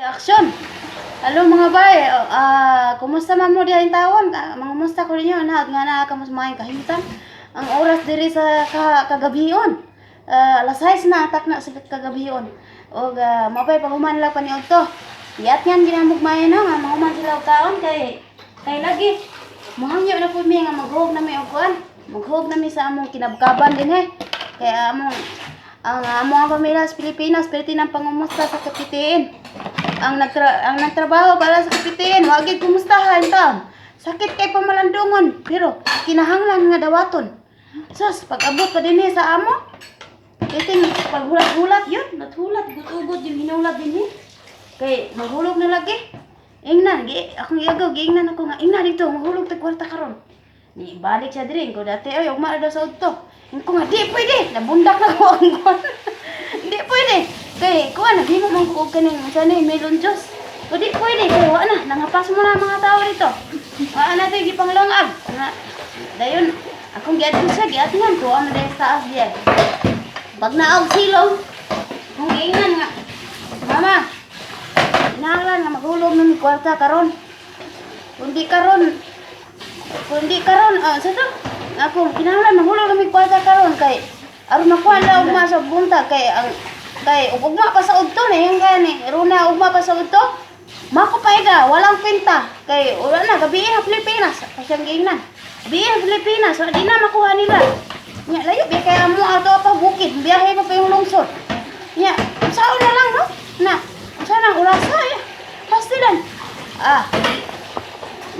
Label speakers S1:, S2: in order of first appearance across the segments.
S1: Action! Hello mga bay, kumusta man mo diha tawon? Kumusta ko ninyo na nga na kamus maayong kahimutan. Ang oras diri sa kagabion. Alas 6 na atak na sa kagabion. Og mabay pahuman lang paniod to. Iyat yan ginamog mayo na nga mahuman sila og kaon kay lagi mohangyo na pud mi nga maghog na mi og kuan. Maghog na mi sa among kinabkaban din kaya ang among pamilya sa Pilipinas pwede nang pangumusta sa kapitiin. Ang nagtrabaho para sa kapitiin, wag gid kumustahan ta. Sakit kay pamalandungon, pero kinahanglan nga dawaton. Sus, pag-abot pa dinhi sa amo, iting paghulat-hulat yun, nathulat gud-ugod yung hinulat dinhi. Kay maghulog na lagi. Ingnan, akong iagaw, giingnan ako nga, ingnan dito, maghulog tag kwarta karon. Ni balik siya diri ko dati ay ugma daw sa udto. Ko nga di pwede, nabundak na ko ang kuan. Di pwede. Kay kuan nagimo man ko kaning sanay melon juice. O di pwede kay wa na nangapas mo na mga tao dito. Wa na tay gipanglangag. Na dayon akong giadto siya giatingan ko ano dai sa taas diyan. Pag naog silong kung giingnan nga. Mama. Inahalan nga maghulog na mi kwarta karon. Kundi karon sa to. Ako kinahanglan mahulog na mi kwarta karon kay aron makuha la ugma sa buntag kay ugma pa sa udto na yung gani runa ugma pa sa udto makupaiga walang pinta kay wala na gabi sa Pilipinas kasyang giingnan gabi sa Pilipinas so di na makuha nila nya layo bi kay amo ato pa bukid biyahe pa yung lungsod nya sao na lang no na sana urasa ya pastilan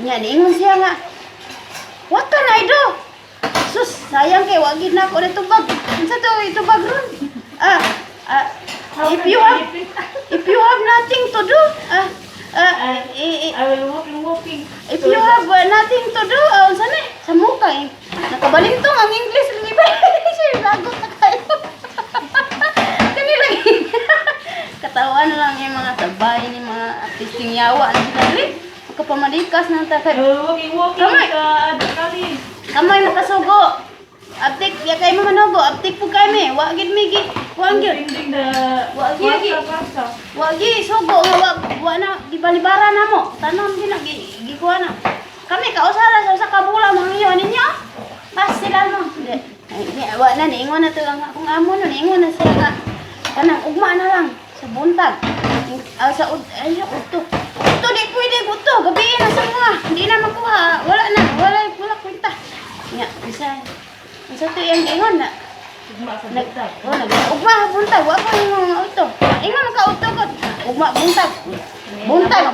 S1: nya niingon siya nga what can I do? Sus, sayang kay wagid na ako na tubag. Unsa to itubag ron? If you have nothing to do,
S2: I will walking.
S1: if you have nothing to do, unsa ni? Sa muka nakabalintong ang English ni ba? Siya lagot na kayo. Kani lagi. Katawan lang yung mga sabay ni mga artisting yawa na sila rin. Kapamalikas ng takay.
S2: Walking ka adkali.
S1: Kamay makasugo. Aptik ya kay mo manogo, aptik po kami. Wa gid mi gi. Wa gyud. Wa gi sugo nga wa na gibalibara na mo. Tanom din gi kuha na. Kami kausara sa usa ka bula mangiyo ninyo. Pas sila mo. Wa na niingon na to lang akong amo no niingon na siya nga. Kanang ugma na lang sa buntag. Sa udto. Udto di pwede udto. Gabi na sa mga. Hindi na makuha. Wala kwenta. Nya bisa. Unsa to yang ingon na? Ugma buntag. Wa ko yung udto. Ingon ka udto ko. Ugma buntag.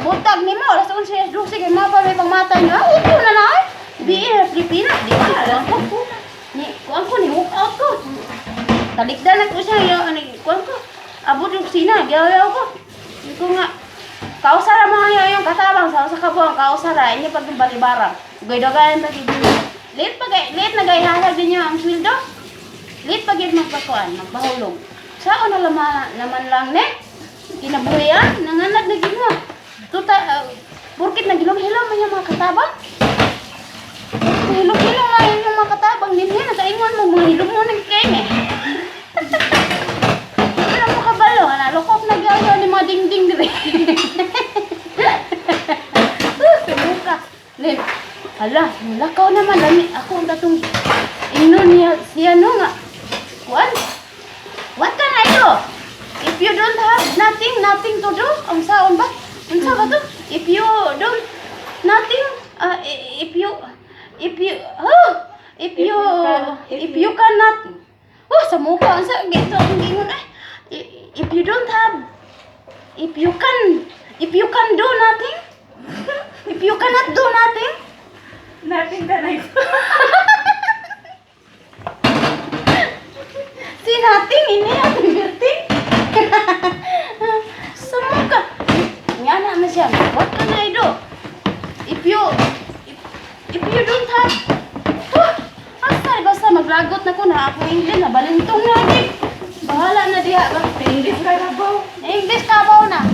S1: Buntag nimo. Alas 11 12 kay mapa may pangmata niyo. Udto na na. Biya Pilipina. Di ba ko. Ni kuan ko ni walk out ko. Talikdan ako siya yo ani kuan ko. Abot yung kusina, giyaw ko. Ito nga, kausara mga yung katabang sa kabuang kausara, inyo pag balibarang. Gay-dogayan pag late na gayahag din nyo ang sweldo. Late pag yung magpakuan, magpahulog. Saan na naman lang kinabuhian, nanganag na gino. Burkit na gilong-hilong man yung mga katabang. Hilong-hilong lang yung mga katabang din yan. Nakaingon mo, mga hilong mo nagkain Lokok na gaya ni mga ding-ding dire. Kemuka. Len. Hala, nalakaw naman lami. Ako ang datong ino niya siya no nga. Kuan? What can I do? If you don't have nothing to do, ang saon ba? Unsa ba to? If you don't nothing, if you cannot. Sa mukha ang sa gito ang gingon if you can do nothing, if you cannot do nothing,
S2: Nothing can I do.
S1: si nothing ini ang birthing. Semoga nga na siya. What can I do? If you don't have, basta maglagot na ko na ako English na balintong lagi. Bahala na diha ba?
S2: English
S1: ka ba na?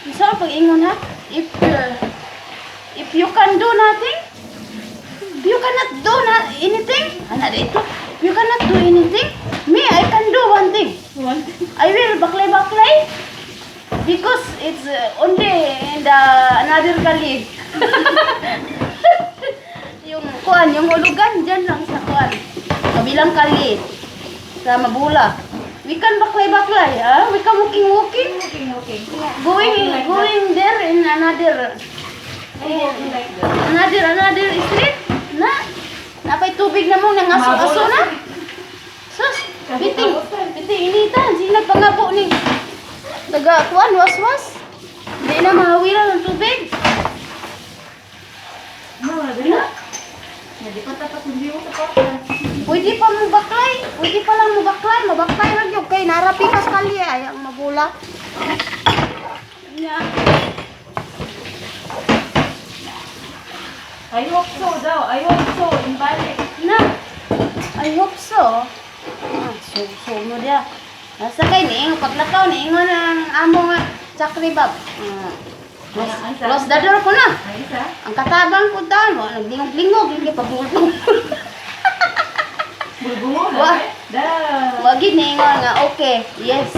S1: Isa pag ingon ha? If you can do nothing, you cannot do anything. Ana dito. You cannot do anything. Me, I can do one thing. I will baklay. Because it's only in the another kalid. Yung kuan, yung hulugan dyan lang sa kuan. Kabilang kalid. Sa Mabula. We can baklay-baklay, ah? We can walking.
S2: Walking.
S1: Going there in another
S2: Like that.
S1: another street na. Napay tubig na mo nang aso na. Sus, biting initan. Sino pangabo ni taga kuan waswas. Hindi na mahawilan ng tubig.
S2: Na. Hindi pa tapat hindi mo tapat.
S1: Pwede pa mo baklay. Pwede pa lang mo baklay. Mabaklay lang yun. Kay narapi ka sa kalye. Ay, ang Mabula. Yeah.
S2: I hope so daw. I hope so. Inbalik.
S1: Na. I hope so. So mo dia. Nasa kay ni paglakaw ni ingon ang amo nga chakri bab. Close the door ko na.
S2: Ay, isa.
S1: Ang katabang ko daw mo naglingog-lingog hindi pa bulong.
S2: Bulbungo
S1: Wah.
S2: na. Da.
S1: Wag gid ni ingon nga okay. Yes,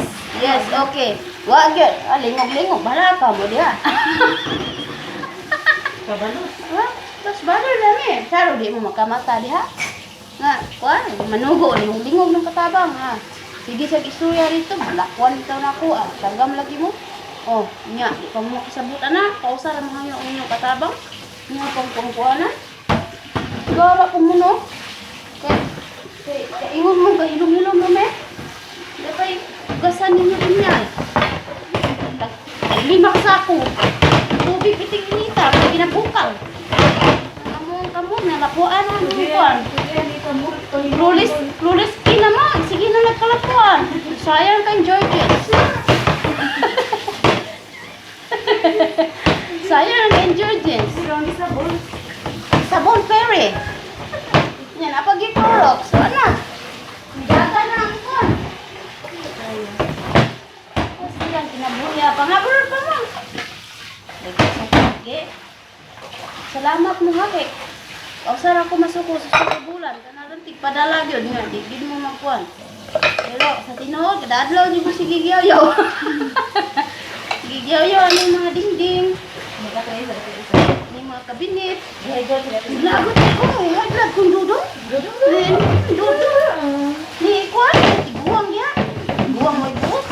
S1: okay. Wag gid. Lingog-lingog bala ka mo dia.
S2: Kabalos.
S1: Terus baler dami. Saro di mo makamata diha. Nga, kuan, manugo lingog-lingog ng katabang ha. Sige sa isuya rito, lakwan bitaw na ako ah. Tanggam lagi mo. Oh, nya, di pa mo kasabutan na. Kausar mo hayo ang inyong katabang. Nya pangkuana. Gara ko mo no. Kay ingon mo ka ilong-ilong mo me. Dapay gasan ninyo din yan. Lima sako. Tubig iting inita, ginabukal. Kamu na lapuan ang kuan. Lulis kina mo. Sige na nagkalapuan. Sayang kang Georges. Sayang kang Georges. Sabon Perry. Yan, apag yung Clorox. So, ano? Gata na ang kuan. Kasi yan, kinabuya. Pangabur pa mo. Salamat mo ha, kay. Kausar ako masuko sa bulan. Kanalang tigpadala yun nga. Digid mo magkuhan. Pero sa tinuod, kadadlaw di mo si Gigyaw-yaw. Gigyaw-yaw, ano yung mga dingding. Ano yung mga kabinet. Lagot ako eh. Haglag kong dudong. Dudong. Ni kuhan. Iguang yan. Iguang mo ibuot.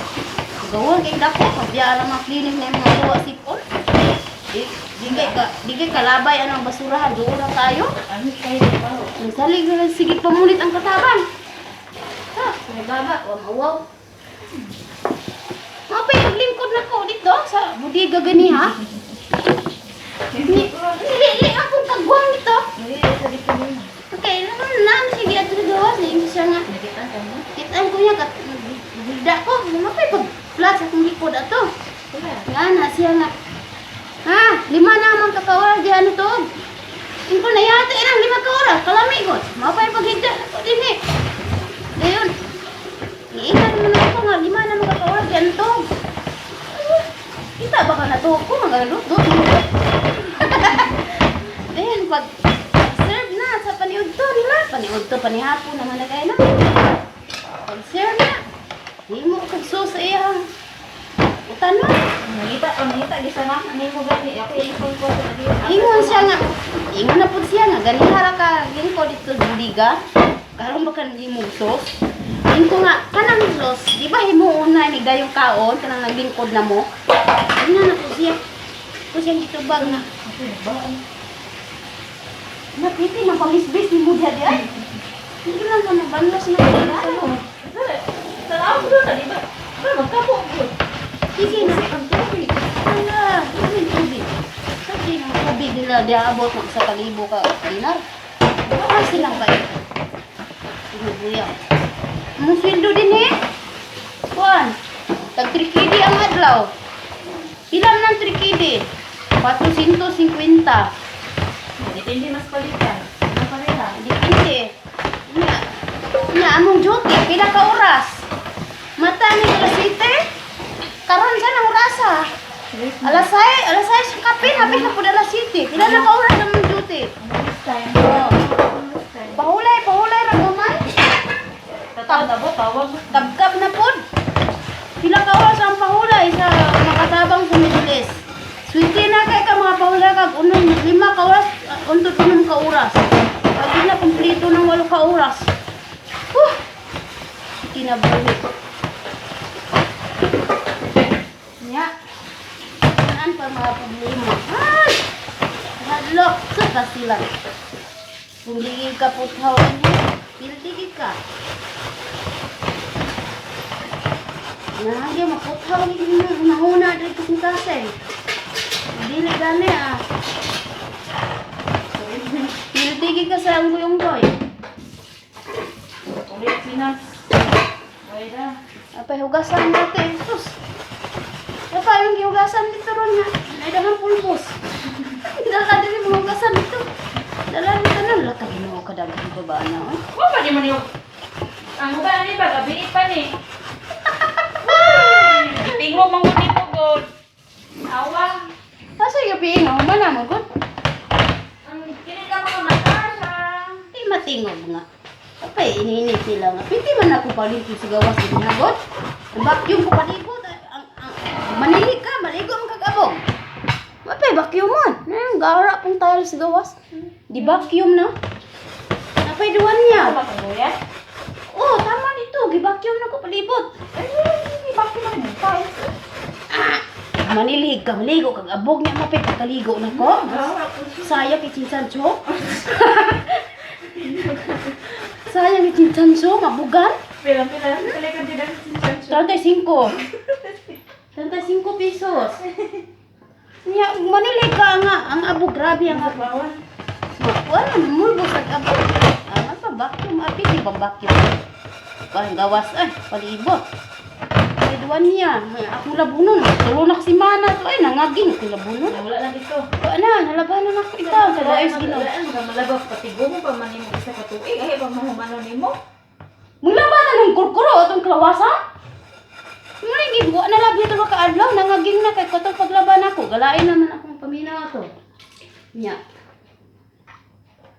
S1: Gawang kay dako. Pagbiya lang mga klinik na yung mga buwa sipon. Di kay kalabay ang basurahan. Doon lang tayo. Nagsalig na sigit pamulit ang katabang. Ha, nagaba. Wow. Mapay, paglingkod na ko dito sa budiga gani ha. Nili akong kagwang nito. Okay, naman sige ato na gawas. Naimos siya nga. Kitaan ko niya. Bida ko. Mapay, pag-flash akong likod ato. Nga na siya nga. Ha, 5 naman kakawal di ano to. Ingko na yata irang 5 ka oras. Kalami ko. Mapay paghigda ko din eh. Dayon. Iingan mo na ako nga 5 naman kakawal di ano to. Kita baka na to ko magalut-lut. Dayon pag serve na sa paniud to nila. Paniud to panihapon naman na kayo na. Pag serve na. Di mo kagso sa iyang utano.
S2: Nangita, di sana. Ano mo gani? Ako ipon ko sa dito.
S1: Ingon siya nga. Ingon na po siya nga. Ganihara ka. Lingko dito budiga. Karoon ba ka sos? Lingko nga. Kanang sos. Di ba himuuna ni gayong kaon? Kanang naglingkod na mo. Ano na po siya. Po siya dito bag na. Napiti na pamisbis ni mo dyan yan. Hindi lang ka nabanlos na kailangan.
S2: Salamat doon na, di ba? Magkapo ko.
S1: Sige na. Ala, ano tubig? Sabi ng tubig nila, di abot mo sa kalibo ka. Dinar. Baka silang ba ito? Sinubuya. Ang sweldo din eh. Kuan. Tag-3 ang adlaw. Ilan ng 3 450.
S2: Depende mas palitan. Ano pa rin ha?
S1: Depende. Nga, among duty, pila ka oras. Mata ni alas 7. Karon sa nang orasa. Alas 6 sa kape, hapit na po alas 7. Pila na ka oras among duty. Pahulay ra gamay.
S2: Tawag.
S1: Kabkab na pod. Pila ka oras ang pahulay sa mga kag unong 5 ka oras, untod 6 ka oras. Pag na kumpleto ng 8 ka oras. Kinabuhi. Nya. Saan pa mga problema? Ay! Hadlok sa kasilan. Kung ligid ka puthawan niya, piltigid ka. Nahagya maputhaw ni mahuna diri kasi kasay. Dili gani Piltigid ka sa unggoy-unggoy.
S2: Ulit sinas. Wala.
S1: Apay hugasan natin. Sus. Apa yung gihugasan dito ron nga? Naidahang pulbos. Dala din mga hugasan dito. Dala ni tanan la ka Ginoo ka dagang babaan na.
S2: Wa pa di man yung ang ba ni ba gabi pa ni. Pingo manguti po god. Awa.
S1: Asa yung piingaw man mo gud?
S2: Ang kini ka mga matasa.
S1: Di matingog nga. Apay inini sila nga. Piti man ako palito sa gawas ni nagot. Ang vacuum ko palibot. Manili ka, maligo mo kag-abog. Apay vacuum man. Gara pong tile sa gawas. Di vacuum na. Apay duwan niya.
S2: Ba ka goya?
S1: Oh, tama dito. Gi-vacuum na ko palibot.
S2: Ay, bakit man mo pa?
S1: Manilig ka, maligo kag abog niya mapay pagkaligo na ko. Sayang kitsinsancho. Sayang kitsinsancho, mabugan.
S2: Pila ka din ang sinsan.
S1: 35. 35 pesos. Niya, manilig ka nga. Ang abog, grabe ang abog.
S2: Bawan.
S1: Wala, mulbo sa abog. Ano pa, vacuum, api, di ba vacuum? Parang gawas, palibot. Duwan niya. Akong labunon. Tulunak si Mana to. Ay, nangaging akong labunon.
S2: Wala lang dito.
S1: Wala, nalabanan ako ikaw. Kada ayos ginaw.
S2: Wala ang malabas patigo mo pa man nimo isa ka tuig ay pag mahumano nimo.
S1: Mong labanan ng kurkuro itong klawasan? Muna gibuwa na labi ito makaadlaw. Nangaging na kay katong paglaban ako. Galain naman akong paminaw ako. Nya.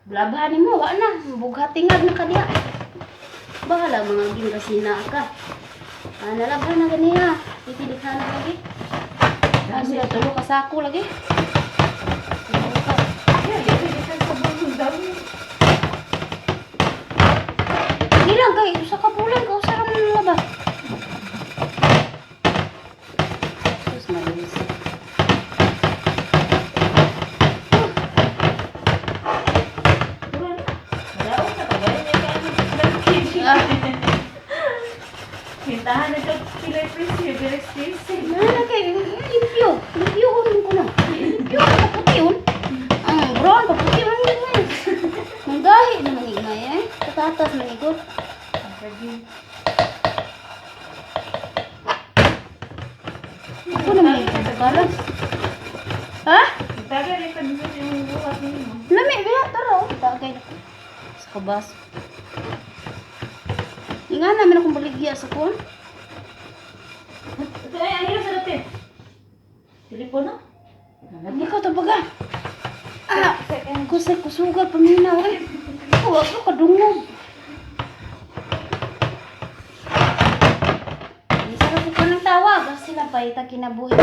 S1: Labahan mo, wala na. Bughatingag na kaniya. Bahala mga gingasina ka. Nalaban na ganiya. Itilikhan na lagi. Sila tulo kasako lagi. Ilang kay sa kapulan ka usara mo nalaba. Sus malis.
S2: Hintahan ito pilay presyo, very expensive.
S1: Mana kay limpyo. Limpyo ko na. Limpyo ka puti yun. Ang brown ka puti yun. Manggahi naman ingay eh. Katatas manigot. Ako naman yung kagalas. Ha?
S2: Tagay rin pa dito yung buhat nimo.
S1: Lami, biya, tara. Bagay na ko. Sa kabas. Nga namin akong baligya sa kon.
S2: Ay, ang hirap sa dati. Telepono?
S1: Lagi ka tabaga. Kusay kusugal paminaw eh. Huwag ka kadungog. Sarap ko ng tawag. Sila pa ita kinabuhi.